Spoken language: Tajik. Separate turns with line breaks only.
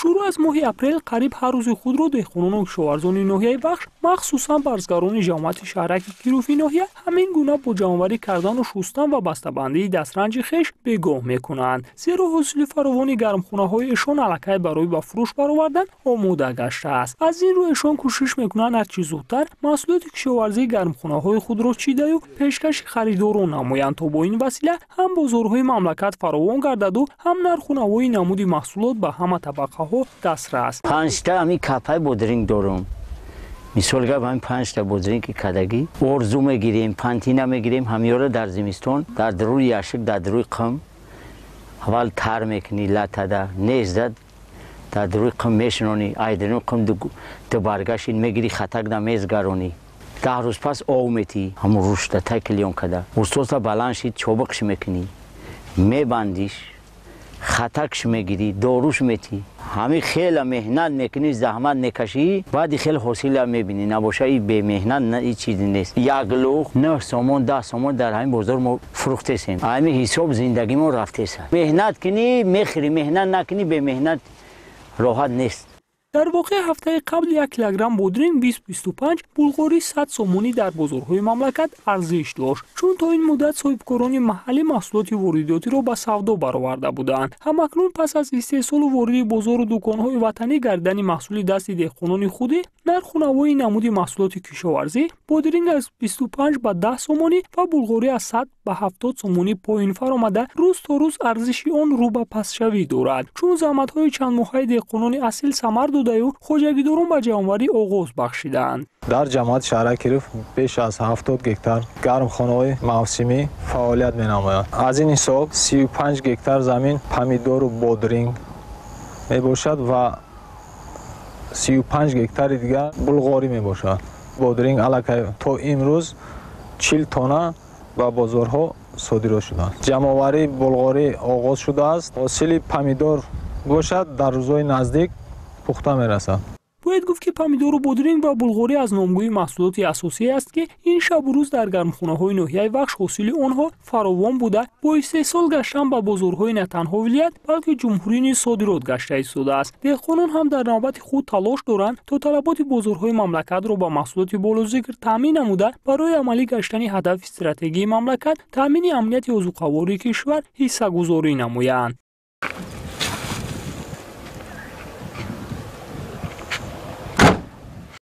шуруъ аз моҳи апрел қариб ҳар рӯзи худро деҳқонону кишоварзони ноҳияи бахш махсусан барзгарони ҷамъияти шаҳраки кируфи ноҳия ҳамин гуна бо ҷамъоварӣ кардану шустан ва бастабандии дастранҷи хеш бегоҳ мекунанд, зеро ҳосили фаровони гармхонаҳои эшон аллакай барои ба фурӯш баровардан омода гаштааст. аз ин рӯ эшон кӯшиш мекунанд ҳарчи зудтар маҳсулоти кишоварзии гармхонаҳои худро чидаю пешкаши харидорон намоянд, то бо ин васила ҳам бозорҳои мамлакат фаровон гардаду ҳам нарху навои намуди маҳсулот ба ҳама табақаҳо дастрас.
5 та ҳамин капай бодринг дорам. мисол гап ҳамин 5 та бодринги кадагӣ орзу мегирем, пантина мегирем, ҳамёра дар зимистон дар даруи яшик дар даруи қим аввал тар мекунӣ латада незда дар даруи қим мешинонӣ айдану қим ду баргашин мегирӣ хатак да мезгаронӣ 10 рӯз пас ов метӣ ҳамун рушта тай килён када устоса баланд шид чобиқш мекунӣ мебандиш хатакш мегирӣ доруш метӣ ҳамин хела меҳнат мекунӣ заҳмат мекашӣ баъди хел ҳосила мебинӣ набоша и бемеҳнат и чизе нест як луқ 9 сомон 10 сомон дар ҳамин бозор мо фурӯхтесем ҳамин ҳисоб зиндагимо рафтеса меҳнат кунӣ мехӯрӣ меҳнат накунӣ бемеҳнат роҳат нест.
дар воқеъ ҳафтаи қабл 1 килограмм бодринг 20-25 булғори 100 сомонӣ дар бозорҳои мамлакат арзиш дошт, чун то ин муддат соҳибкорони маҳаллӣ маҳсулоти воридотиро ба савдо бароварда буданд. ҳамакнун пас аз истеҳсолу воридии бозору дуконҳои ватанӣ гардидани маҳсули дасти деҳқонони худӣ нарху навои намуди маҳсулоти кишоварзӣ бодринг аз 25 ба 10 сомонӣ ва булғорӣ аз 100 ба 70 сомонӣ поин фаромада рӯз то рӯз арзиши он рӯ ба пастшавӣ дорад, чун заҳматҳои чандмоҳаи деҳқонони асил самар додаю хоҷагидорон ба ҷамъоварӣ оғоз бахшиданд.
дар ҷамъияти шаҳраки Киров беш аз 70 гектар гармхонаҳои мавсимӣ фаъолият менамоянд. аз ин ҳисоб 35 гектар замин помидору бодринг мебошад ва 35 гектари дигар булғорӣ мебошад. бодринг аллакай то имрӯз 40 тонна ба бозорҳо содирот шудааст. ҷамъоварии булғорӣ оғоз шудааст. ҳосили помидор бошад дар рӯзҳои наздик пухта мерасад.
бояд гуфт ки помидору бодринг ва булғорӣ аз номгӯи маҳсулоти асосие аст ки ин шабу рӯз дар гармхонаҳои ноҳияи бахш ҳосили онҳо фаровон буда бо истеҳсол гаштан ба бозорҳои на танҳо вилоят балки ҷумҳурӣ низ содирот гашта истодааст. деҳқонон ҳам дар навбати худ талош доранд то талаботи бозорҳои мамлакатро ба маҳсулоти болозикр таъмин намуда барои амалӣ гаштани ҳадафи стратегии мамлакат таъмини амнияти озуқавории кишвар ҳиссагузорӣ намоянд.